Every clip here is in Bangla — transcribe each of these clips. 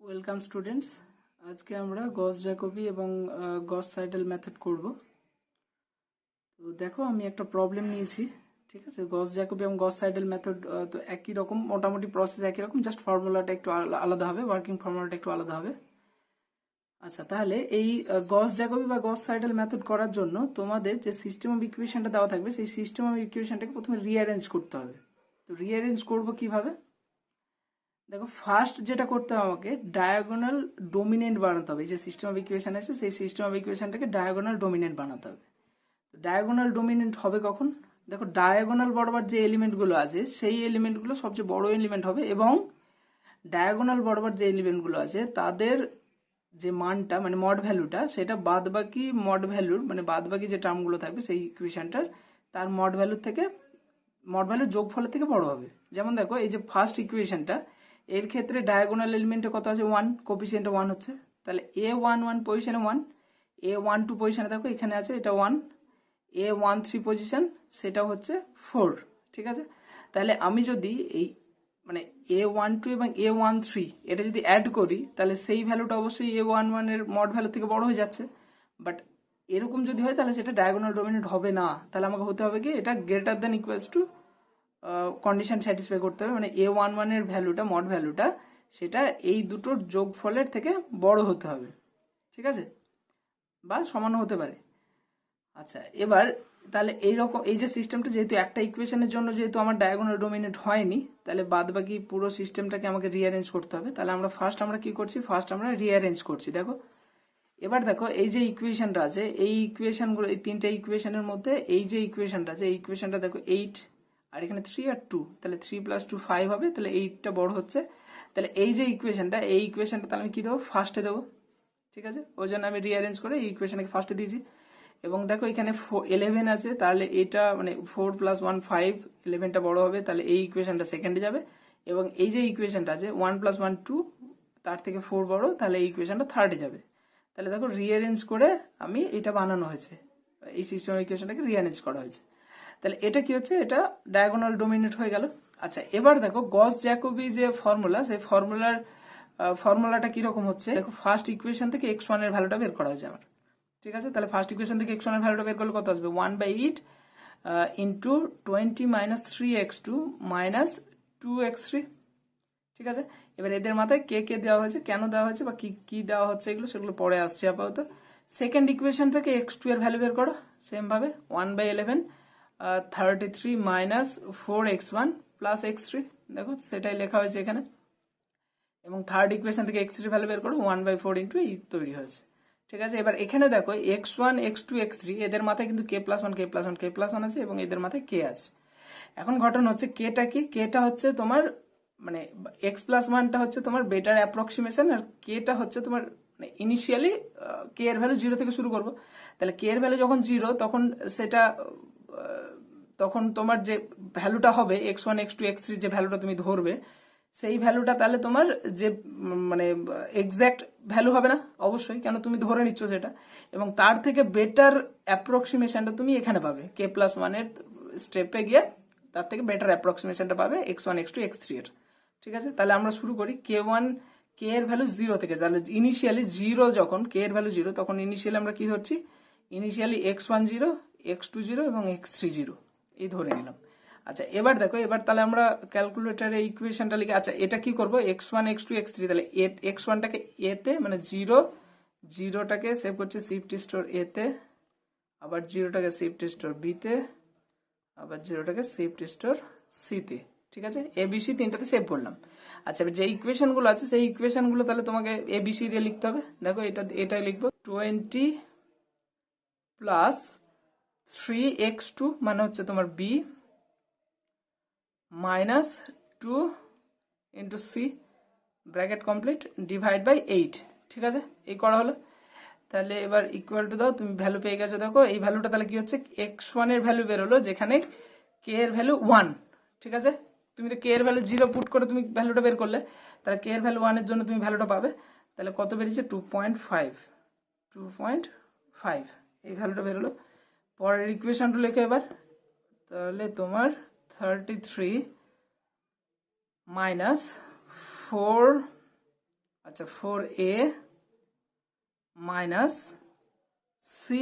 Welcome students. আজকে আমরা গস জ্যাকোবি এবং গস সাইডেল মেথড করব। তো দেখো, আমি একটা প্রবলেম নিয়েছি, ঠিক আছে। গস জ্যাকোবি এবং গস সাইডেল মেথড তো একই রকম, মোটামুটি প্রসেস একই রকম, জাস্ট ফর্মুলাটা একটু আলাদা হবে, ওয়ার্কিং ফর্মুলাটা একটু আলাদা হবে। আচ্ছা, তাহলে এই গস জ্যাকোবি বা গস সাইডেল মেথড করার জন্য তোমাদের যে সিস্টেম অফ ইকুয়েশনটা দেওয়া থাকবে, সেই সিস্টেম অফ ইকুয়েশনটাকে প্রথমে রিঅ্যারেঞ্জ করতে হবে। তো রিঅ্যারেঞ্জ করব কিভাবে? দেখো, ফার্স্ট যেটা করতে হবে, আমাকে ডায়াগোনাল ডোমিনেন্ট বানাতে হবে। এই যে সিস্টেম অফ ইকুয়েশন আছে, সেই সিস্টেম অফ ইকুয়েশনটাকে ডায়াগোনাল ডোমিনেন্ট বানাতে হবে। ডায়াগোনাল ডোমিনেন্ট হবে কখন? দেখো, ডায়াগোনাল বরাবর যে এলিমেন্টগুলো আছে, সেই এলিমেন্টগুলো সবচেয়ে বড় এলিমেন্ট হবে, এবং ডায়াগোনাল বরাবর যে এলিমেন্টগুলো আছে তাদের যে মানটা, মানে মড ভ্যালুটা, সেটা বাদবাকি মড ভ্যালুর, মানে বাদবাকি যে টার্মগুলো থাকবে সেই ইকুয়েশনটার, তার মড ভ্যালুর থেকে, মড ভ্যালুর যোগফলের থেকে বড় হবে। যেমন দেখো, এই যে ফার্স্ট ইকুয়েশনটা, এর ক্ষেত্রে ডায়াগোনাল এলিমেন্টে কত আছে? 1, কোপিসিয়েন্টে 1 হচ্ছে। তাহলে A11 পজিশনে 1, A12 পজিশনে দেখো এখানে আছে, এটা 1, A13 পজিশন, সেটা হচ্ছে 4, ঠিক আছে। তাহলে আমি যদি এই মানে A12 এবং A13 এটা যদি অ্যাড করি, তাহলে সেই ভ্যালুটা অবশ্যই A11 এর মড ভ্যালু থেকে বড় হয়ে যাচ্ছে। বাট এরকম যদি হয়, তাহলে সেটা ডায়াগোনাল ডোমিনেন্ট হবে না। তাহলে আমাকে হতে হবে কি, এটা greater than equals to condition satisfy করতে হবে, মানে A11 এর ভ্যালুটা, মড ভ্যালুটা, সেটা এই দুটোর যোগফলের থেকে বড় হতে হবে, ঠিক আছে, বা সমান হতে পারে। আচ্ছা, এবার তাহলে এইরকম, এই যে সিস্টেমটা, যেহেতু একটা ইকুয়েশনের জন্য যেহেতু আমার ডায়াগোনাল ডোমিনেন্ট হয়নি, তাহলে বাদবাকি পুরো সিস্টেমটাকে আমাকে রিঅ্যারেঞ্জ করতে হবে। তাহলে আমরা কি করছি? ফার্স্ট আমরা রিঅ্যারেঞ্জ করছি। দেখো, এবার দেখো, এই যে ইকুয়েশনটা আছে, এই ইকুয়েশনগুলো, এই তিনটা ইকুয়েশনের মধ্যে এই যে ইকুয়েশনটা আছে, এই ইকুয়েশনটা দেখো 8, আর এখানে 3 আর 2, তাহলে 3 + 2 5 হবে, তাহলে 8টা বড় হচ্ছে। তাহলে এই যে ইকুয়েশনটা, এই ইকুয়েশনটা তাহলে আমি কি দেবো? ফার্স্টে দেবো, ঠিক আছে। ওই জন্য আমি রিঅ্যারেঞ্জ করে এই ইকুয়েশনকে ফার্স্টে দিয়েছি। এবং দেখো, এখানে 11 আছে, তাহলে এটা মানে 4 + 1 5, 11টা বড় হবে, তাহলে এই ইকুয়েশনটা সেকেন্ডে যাবে। এবং এই যে ইকুয়েশনটা আছে 1 + 1 2, তার থেকে 4 বড়, তাহলে এই ইকুয়েশনটা থার্ডে যাবে। তাহলে দেখো, রিঅ্যারেঞ্জ করে আমি এটা বানানো হয়েছে, এই সিস্টেম ইকুয়েশনটাকে রিঅ্যারেঞ্জ করা হয়েছে। তাহলে এটা কি হচ্ছে? এটা ডায়াগোনাল ডোমিনেট হয়ে গেল। আচ্ছা, এবার দেখো, গস জ্যাকোবি যে ফর্মুলা, সেই ফর্মুলাটা কিরকম হচ্ছে? দেখো, ফার্স্ট ইকুয়েশন থেকে x1 এর ভ্যালুটা বের করা হয়েছে আমার, ঠিক আছে। তাহলে ফার্স্ট ইকুয়েশন থেকে x1 এর ভ্যালুটা বের করলে কত আসবে? 1/8 ইন্টু 20 - 3x2 - 2x3, ঠিক আছে। এবার এদের মাথায় কে কে দেওয়া হয়েছে, কেন দেওয়া হয়েছে, বা কি কি দেওয়া হচ্ছে, এগুলো সেগুলো পরে আসছে। আপাতত সেকেন্ড ইকুয়েশন থেকে x2 এর ভ্যালু বের করো, সেম ভাবে 1/11 33 - 4x1 + x3, দেখো সেটাই লেখা হয়েছে এখানে। এবং থার্ড ইকুয়েশন থেকে x3 ভ্যালু বের করো, 1/4 ইন্টু এই তৈরি হয়েছে, ঠিক আছে। এবার এখানে দেখো, x1 x2 x3 এদের মাথায় কিন্তু k+1 k+1 k+1 আছে, এবং এদের মাথায় k আছে। এখন ঘটনা হচ্ছে, কেটা কি? কেটা হচ্ছে তোমার, মানে x+1টা হচ্ছে তোমার বেটার অ্যাপ্রক্সিমেশন, আর কেটা হচ্ছে তোমার মানে ইনিশিয়ালি কে এর ভ্যালু 0 থেকে শুরু করব। তাহলে কে এর ভ্যালু যখন 0, তখন সেটা তখন তোমার যে ভ্যালুটা হবে x1 x2 x3, যে ভ্যালুটা তুমি ধরবে, সেই ভ্যালুটা তাহলে তোমার যে মানে এক্সাক্ট ভ্যালু হবে না অবশ্যই, কেন তুমি ধরে নিচ্ছ সেটা। এবং তার থেকে বেটার অ্যাপ্রক্সিমেশনটা তুমি এখানে পাবে, k+1 এর স্টেপে গিয়ে তার থেকে বেটার অ্যাপ্রক্সিমেশনটা পাবে x1 x2 x3 এর, ঠিক আছে। তাহলে আমরা শুরু করি k1, কে এর ভ্যালু 0 থেকে। তাহলে ইনিশিয়ালি 0, যখন কে এর ভ্যালু 0, তখন ইনিশিয়ালি আমরা কি ধরছি? ইনিশিয়ালি x1 0, x2 0 এবং x3 0, এই ধরে নিলাম। আচ্ছা, এবার দেখো, এবার তাহলে আমরা ক্যালকুলেটরে ইকুয়েশনটা লিখে, আচ্ছা এটা কি করব? x1 x2 x3, তাহলে x1টাকে a তে, মানে 0টাকে সেভ করছে শিফট স্টোর a তে, আবার 0টাকে শিফট স্টোর b তে, আবার 0টাকে শিফট স্টোর c তে, ঠিক আছে। ABC তিনটাতে সেভ করলাম। আচ্ছা, যে ইকুয়েশনগুলো আছে, সেই ইকুয়েশনগুলো তাহলে তোমাকে ABC দিয়ে লিখতে হবে। দেখো, এটাই লিখবো, 20 + 3x2 মানে হচ্ছে তোমার b, -2 into c, bracket complete, /8, ঠিক আছে। এই করা হলো। তাহলে এবার ইকুয়াল টু দাও, তুমি ভ্যালু পেয়ে গেছো। দেখো, এই ভ্যালুটা তাহলে কি হচ্ছে? x1 এর ভ্যালু বেরোলো, যেখানে কে এর ভ্যালু 1, ঠিক আছে। তুমি তো কে এর ভ্যালু 0 পুট করে তুমি ভ্যালুটা বের করলে, তাহলে কে এর ভ্যালু 1 এর জন্য তুমি ভ্যালুটা পাবে। তাহলে কত বেরিয়েছে? 2.5, এই ভ্যালুটা বেরোলো। পরের ইকুয়েশনটা লেখো এবার। তাহলে তোমার 33 - 4 আচ্ছা 4a minus C,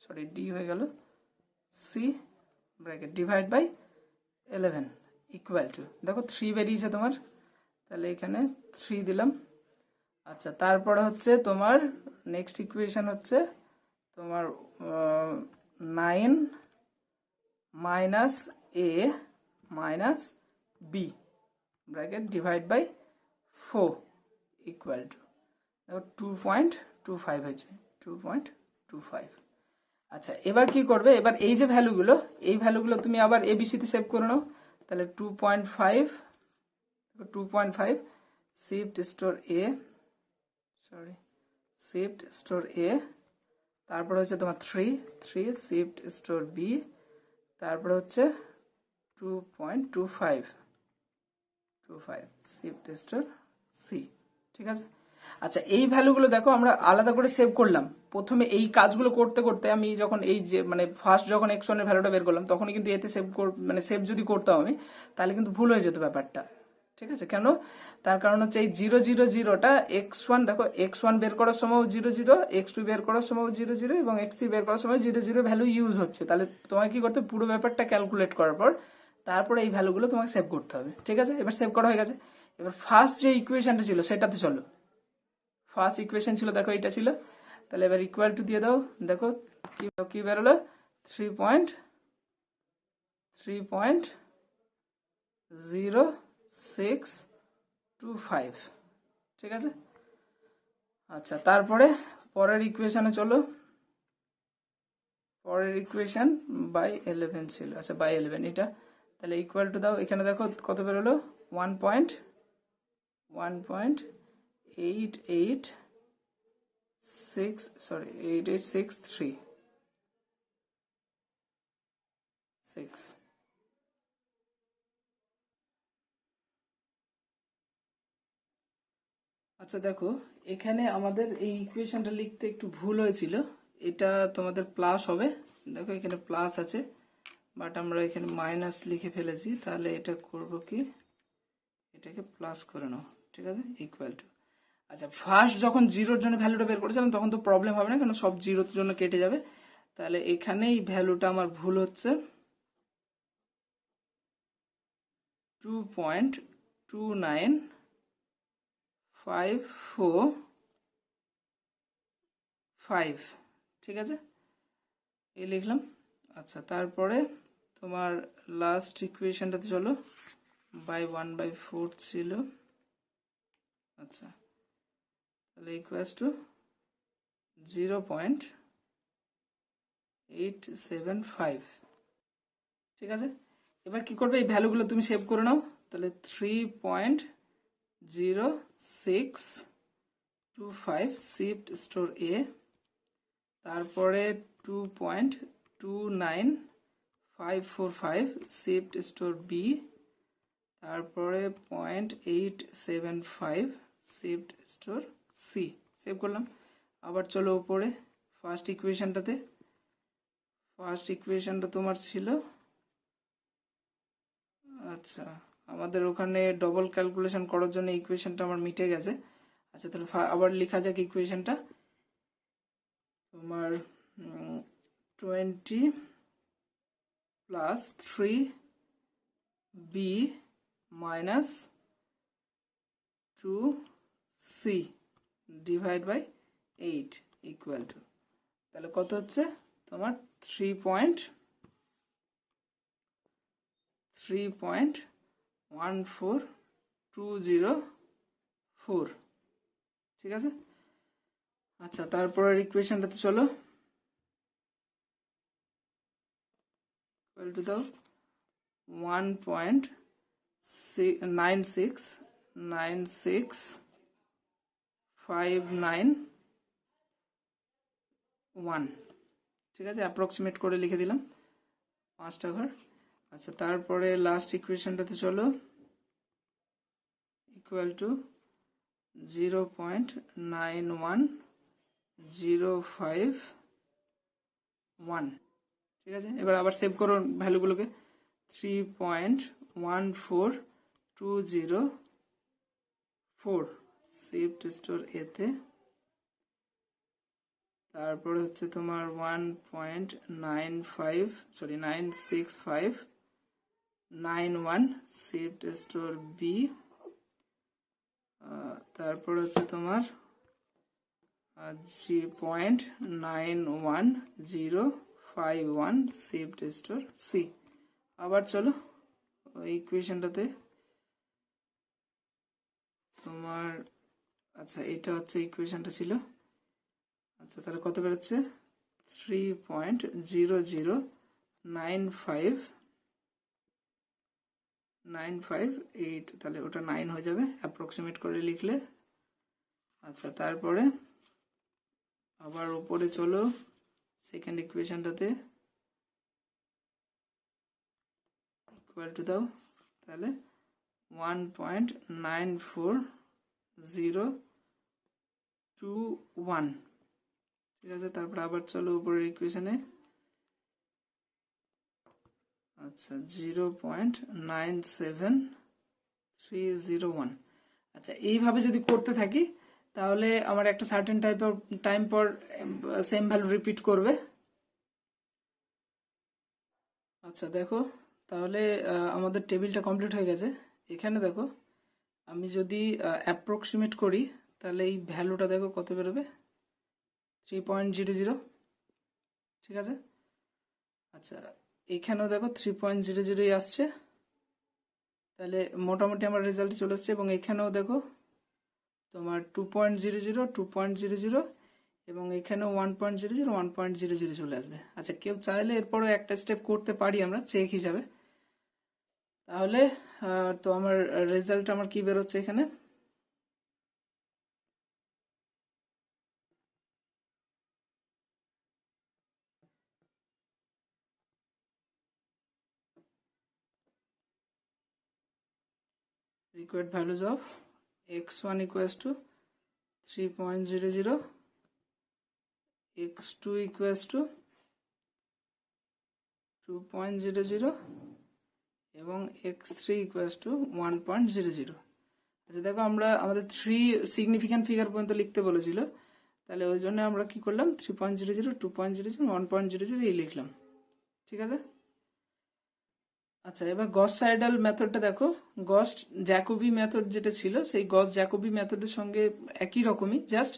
sorry d হয়ে গেল, c bracket divide by 11 equal to, দেখো 3 বেরিয়েছে তোমার, তাহলে এখানে 3 দিলাম। আচ্ছা তারপরে হচ্ছে তোমার নেক্সট ইকুয়েশন হচ্ছে তোমার 9 minus a minus b bracket divide by 4 equal to, দেখো 2.25 হয়েছে, 2.25। আচ্ছা এবার কি করবে, এবার এই যে ভ্যালুগুলো, এই ভ্যালুগুলো তুমি আবার এবিসিতে সেভ করে নাও, তাহলে 2.5 শিফট স্টোর এ, সরি শিফট স্টোর এ, তারপরে হচ্ছে তোমার 3 শিফট স্টোর বি, তারপরে হচ্ছে 2.25 শিফট স্টোর সি, ঠিক আছে। আচ্ছা এই ভ্যালুগুলো দেখো আমরা আলাদা করে সেভ করলাম। প্রথমে এই কাজগুলো করতে করতে আমি যখন এই যে মানে ফার্স্ট যখন x1 এর ভ্যালুটা বের করলাম তখনই কিন্তু এতে সেভ মানে সেভ যদি করতাম আমি তাহলে কিন্তু ভুল হয়ে যেত ব্যাপারটা, ঠিক আছে। কেন, তার কারণ হচ্ছে এই 0 x1, দেখো x1 বের করার সময় 0 x2 বের করার সময় 0 এবং x3 বের করার সময় 0 ভ্যালু ইউজ হচ্ছে। তাহলে তোমাকে কি করতে, পুরো ব্যাপারটা ক্যালকুলেট করার পর তারপরে এই ভ্যালুগুলো তোমাকে সেভ করতে হবে, ঠিক আছে। এবার সেভ করা হয়ে গেছে। এবার ফার্স্ট যে ইকুয়েশনটা ছিল সেটাতে চলো, ফার্স্ট ইকুয়েশন ছিল দেখো এটা ছিল, তাহলে এবার ইকুয়াল টু দিয়ে দাও, দেখো কি বেরোলো 3.0625, ঠিক আছে। আচ্ছা তারপরে পরের ইকুয়েশনে চলো, পরের ইকুয়েশন বাই 11 ছিল, আচ্ছা বাই 11 এটা, তাহলে ইকুয়াল টু দাও, এখানে দেখো কত বেরোলো 1.8863 আচ্ছা দেখো এখানে আমাদের এই ইকুয়েশনটা লিখতে একটু ভুল হয়েছিল, এটা তোমাদের প্লাস হবে, দেখো এখানে প্লাস আছে বাট আমরা এখানে মাইনাস লিখে ফেলেছি, তাহলে এটা করব কি, এটাকে প্লাস করে নাও, ঠিক আছে, ইকুয়াল টু। আচ্ছা ফার্স্ট যখন জিরোর জন্য ভ্যালুটা বের করেছিলাম তখন তো প্রবলেম হবে না, কারণ সব জিরোর জন্য কেটে যাবে। তাহলে এখানে এই ভ্যালুটা আমার ভুল হচ্ছে 2.29545, ঠিক আছে, এই লিখলাম। আচ্ছা তারপরে তোমার লাস্ট ইকুয়েশনটাতে চলো, বাই 1/4 ছিল, আচ্ছা তাহলে ইকুয়ালস টু 0.875, ঠিক আছে। এবার কি করবে, এই ভ্যালুগুলো তুমি সেভ করে নাও, তাহলে 3.0625 শিফট স্টোর এ, তারপরে 2.29545 শিফট স্টোর বি, তারপরে 0.875 শিফট স্টোর সি, সেভ করলাম। আবার চলো উপরে ফার্স্ট ইকুয়েশনটাতে, ফার্স্ট ইকুয়েশনটা তোমার ছিল, আচ্ছা আমাদের ওখানে ডবল ক্যালকুলেশন করার জন্য ইকুয়েশনটা আমার মিটে গেছে। আচ্ছা তাহলে আবার লেখা যাক ইকুয়েশনটা, তোমার 20 plus 3b minus 2c divide by 8 equal to, তাহলে কত হচ্ছে তোমার 3.14204, ঠিক আছে। আচ্ছা তারপরের ইকুয়েশনটাতে চলো, ইকুয়াল টু দাও 1.965991, ঠিক আছে, অ্যাপ্রক্সিমেট করে লিখে দিলাম 5টা ঘর। আচ্ছা তারপরে লাস্ট ইকুয়েশনটাতে চলো, ইকুয়াল টু 0.91051, ঠিক আছে। এবার আবার সেভ করো ভ্যালুগুলোকে, 3.14204, শিফট স্টোর এ তে, তারপরে হচ্ছে তোমার 96591 শিফট স্টোর বি, তারপর হচ্ছে তোমার 0.91051 শিফট স্টোর সি। আবার চলো ওই ইকুয়েশনটাতে তোমার, আচ্ছা এটা হচ্ছে ইকুয়েশনটা ছিল। আচ্ছা তাহলে কত বেরোচ্ছে 3.0095958, তাহলে ওটা 9 হয়ে যাবে অ্যাপ্রক্সিমেট করে লিখলে। আচ্ছা তারপরে আবার উপরে চলো সেকেন্ড ইকুয়েশনটাতে ইকুয়াল টু দাও, তাহলে 1.94021, ঠিক আছে। তারপর আবার চলো উপরের ইকুয়েশনে, আচ্ছা 0.97301। আচ্ছা এইভাবে যদি করতে থাকি তাহলে আমার একটা সার্টেন টাইম পর সেম ভ্যালু রিপিট করবে। আচ্ছা দেখো তাহলে আমাদের টেবিলটা কমপ্লিট হয়ে গেছে। এখানে দেখো আমি যদি অ্যাপ্রক্সিমেট করি তাহলে এই ভ্যালুটা দেখো কত বেরোবে 3.00, ঠিক আছে। আচ্ছা এখানেও দেখো 3.00 আসছে, তাহলে মোটামুটি আমার রেজাল্ট চলে আসছে। এবং এখানেও দেখো তোমার 2.00 2.00 এবং এখানেও 1.00 1.00 চলে আসবে। আচ্ছা কেউ চাইলে এরপরও একটা স্টেপ করতে পারি আমরা চেক হিসাবে। তাহলে তো আমার রেজাল্ট আমার কি বেরোচ্ছে এখানে, required values of x1 equals to 3.00, x2 equals to 2.00 এবং x3 equals to 1.00। আচ্ছা দেখো আমরা আমাদের 3 সিগনিফিক্যান্ট ফিগার পর্যন্ত লিখতে বলেছিল, তাহলে ওই জন্য আমরা কি করলাম 3.00 2.00 1.00 এই লিখলাম, ঠিক আছে। আচ্ছা এবার গস সাইডাল মেথডটা দেখো, গস জ্যাকোবি মেথড যেটা ছিল সেই গস জ্যাকোবি মেথডের সঙ্গে একই রকমই, জাস্ট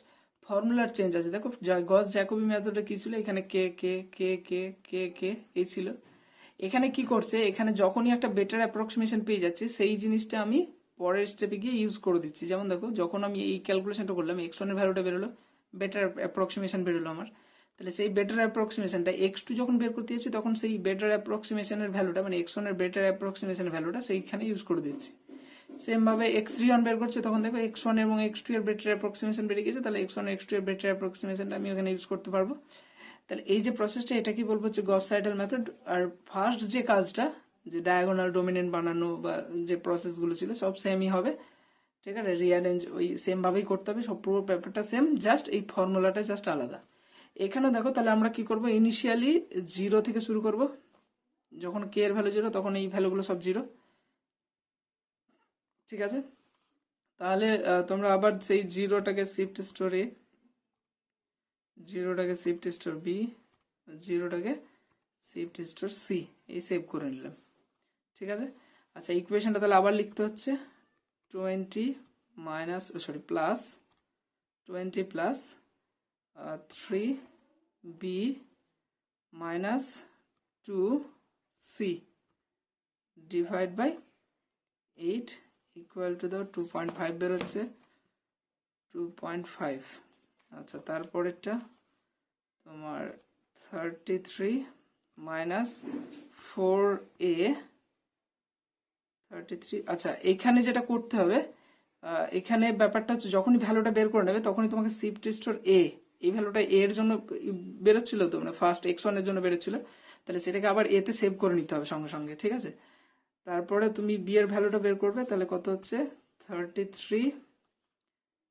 ফর্মুলার চেঞ্জ আছে। দেখো গস জ্যাকোবি মেথডে কি ছিল, এখানে কে কে কে কে কে কে এই ছিল। এখানে কি করছে, এখানে যখনই একটা বেটার অ্যাপ্রক্সিমেশন পেয়ে যাচ্ছে সেই জিনিসটা আমি পরের স্টেপে গিয়ে ইউজ করে দিচ্ছি। যেমন দেখো যখন আমি এই ক্যালকুলেশনটা করলাম x1 এর ভ্যালুটা বেরোলো, বেটার অ্যাপ্রক্সিমেশন বেরোলো আমার, তাহলে সেই বেটার অ্যাপ্রক্সিমেশনটা x2 যখন বের করতে যাচ্ছি তখন সেই বেটার অ্যাপ্রক্সিমেশনের ভ্যালুটা মানে x1 এর বেটার অ্যাপ্রক্সিমেশনের ভ্যালুটা সেইখানে ইউজ করে দিচ্ছি। সেম ভাবে x3 বের করছে তখন দেখো x1 এবং x2 এর বেটার অ্যাপ্রক্সিমেশন বেরিয়ে গেছে, তাহলে x1 x2 এর বেটার অ্যাপ্রক্সিমেশনটা আমি ওখানে ইউজ করতে পারবো। তাহলে এই যে প্রসেসটা এটা কি বলবো হচ্ছে গস সাইডাল মেথড। আর ফার্স্ট যে কাজটা যে ডায়াগোনাল ডোমিনেন্ট বানানো বা যে প্রসেসগুলো ছিল সব সেমই হবে, ঠিক আছে। রিঅ্যারেঞ্জ ওই সেম ভাবেই করতে হবে, সব পুরো ব্যাপারটা সেম, জাস্ট এই ফর্মুলাটা জাস্ট আলাদা। এখানেও দেখো তাহলে আমরা কি করব, ইনিশিয়ালি 0 থেকে শুরু করব, যখন কে এর ভ্যালু 0 তখন এই ভ্যালুগুলো সব 0, ঠিক আছে। তাহলে তোমরা আবার সেই 0টাকে শিফট স্টোর এ, 0টাকে শিফট স্টোর বি, 0টাকে শিফট স্টোর সি এই সেভ করে নিলাম, ঠিক আছে। আচ্ছা ইকুয়েশনটা তাহলে আবার লিখতে হচ্ছে 20 plus 20 plus 3b minus 2c divide by 8 equal to দাও 2.5 বেরোচ্ছে 2.5। আচ্ছা তারপরেরটা তোমার 33 মাইনাস 4a 33। আচ্ছা এখানে যেটা করতে হবে, এখানে ব্যাপারটা হচ্ছে যখনই ভ্যালুটা বের করে নেবে তখনই তোমাকে শিফট স্টোর এ, এই ভ্যালুটা এ এর জন্য বেরোচ্ছিল তো, মানে ফার্স্ট x1 এর জন্য বেরোচ্ছিল, তাহলে সেটাকে আবার এ তে সেভ করে নিতে হবে সঙ্গে সঙ্গে, ঠিক আছে। তারপরে তুমি বি এর ভ্যালুটা বের করবে, তাহলে কত হচ্ছে 33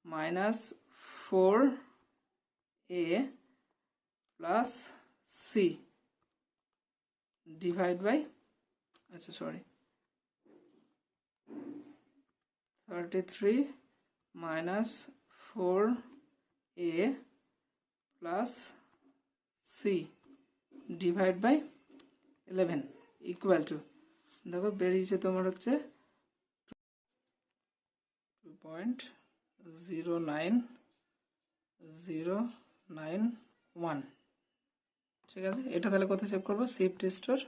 minus 4a plus C divide by, আচ্ছা sorry 33 minus 4a plus C divide by 11 equal to, দেখো বেরিয়েছে তোমার হচ্ছে 2.09091। ঠিক আছে, এটা তাহলে কোথায় সেভ করবো? শিফট স্টোর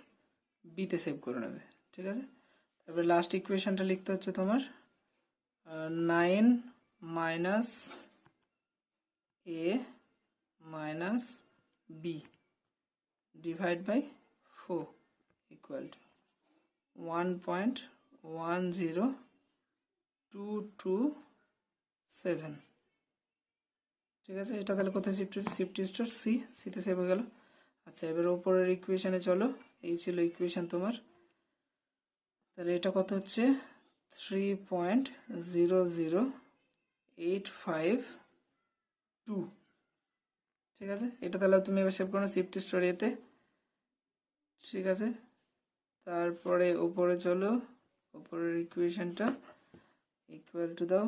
বিতে সেভ করে নেবে। ঠিক আছে, তারপরে লাস্ট ইকুয়েশনটা লিখতে হচ্ছে তোমার 9 minus a minus b divide by 4 equal to 1.10227। ঠিক আছে, এটা তাহলে কোথায় শিফট স্টোর সিতে সেভ হয়ে গেল। আচ্ছা, এবার উপরের ইকুয়েশনে চলো। এই ছিল ইকুয়েশন তোমার। তাহলে এটা কত হচ্ছে? 3.00852। ঠিক আছে, এটা তাহলে তুমি এবার সেভ করো শিফট স্টোর এতে। ঠিক আছে, তারপরে উপরে চলো, উপরের ইকুয়েশনটা ইকুয়াল টু দাও,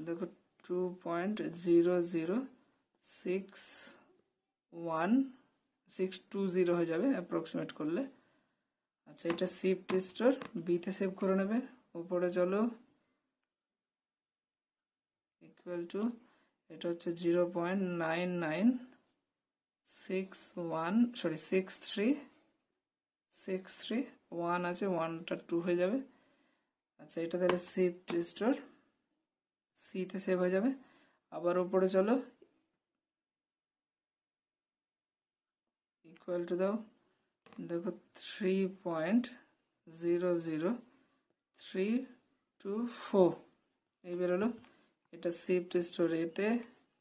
দেখো 2.0061620 হয়ে যাবে অ্যাপ্রক্সিমেট করলে। আচ্ছা, এটা শিফট স্টোর বিতে সেভ করে নেবে। উপরে চলো, ইকুয়াল টু এটা হচ্ছে 0.9961 আছে, 1টা 2 হয়ে যাবে। আচ্ছা, এটা তাহলে শিফট স্টোর সিতে সেভ হয়ে যাবে। আবার উপরে চলো, ইকুয়াল টু দাও, দেখো 3.00324 এই বেরোলো। এটা শিফট স্টোর এতে।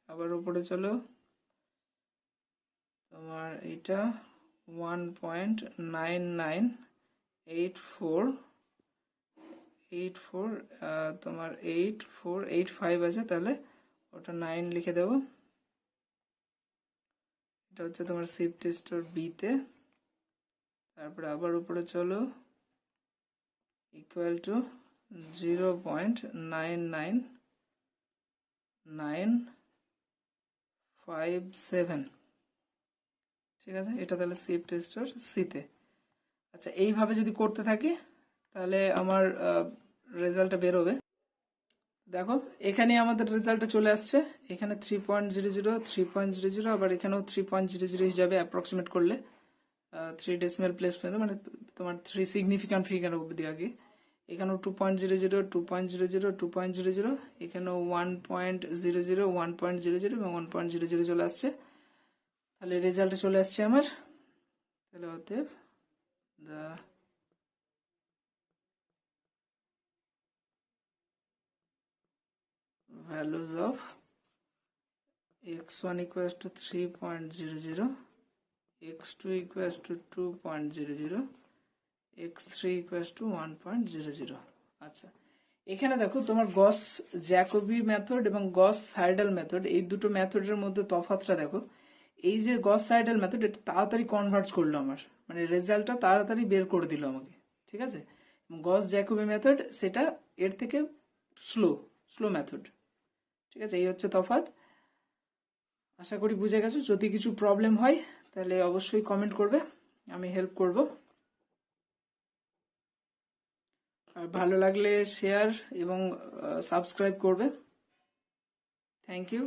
আবার উপরে চলো, তোমার এটা 1.9984 তোমার 8485 আছে, তাহলে ওটা 9 লিখে দেব। এটা হচ্ছে তোমার শিফট স্টোর বিতে। তারপরে আবার উপরে চলো, ইকুয়াল টু 0.99957। ঠিক আছে, এটা তাহলে শিফট স্টোর সিতে। আচ্ছা, এইভাবে যদি করতে থাকি তাহলে আমার রেজাল্টটা বেরোবে। দেখো, এখানে আমাদের রেজাল্টটা চলে আসছে। এখানে 3.00 আবার এখানেও 3.00 হিসাবে অ্যাপ্রক্সিমেট করলে 3 ডেসিমাল প্লেস পর্যন্ত, মানে তোমার 3 সিগনিফিক্যান্ট ফিগার অবধি আগে। এখানেও 2.00 2.00 2.00, এখানেও 1.00 1.00 এবং 1.00 চলে আসছে। তাহলে রেজাল্টে চলে আসছে আমার। তাহলে অতএব the values of x1 equals to 3.00, x2 equals to 2.00, x3 equals to 1.00। আচ্ছা, এখানে দেখো তোমার গস জ্যাকোবি মেথড এবং গস সাইডেল মেথড, এই দুটো মেথডের মধ্যে তফাৎটা দেখো। এই যে গস সাইডেল মেথড, এটা তাড়াতাড়ি কনভার্ট করলো আমার, মানে রেজাল্টটা তাড়াতাড়ি বের করে দিল আমাকে। ঠিক আছে, গস জ্যাকোবি মেথড সেটা এর থেকে স্লো মেথড। ঠিক আছে, এই হচ্ছে তফাৎ। আশা করি বুঝে গেছো। যদি কিছু প্রবলেম হয় তাহলে অবশ্যই কমেন্ট করবে, আমি হেল্প করব। আর ভালো লাগলে শেয়ার এবং সাবস্ক্রাইব করবে। Thank you.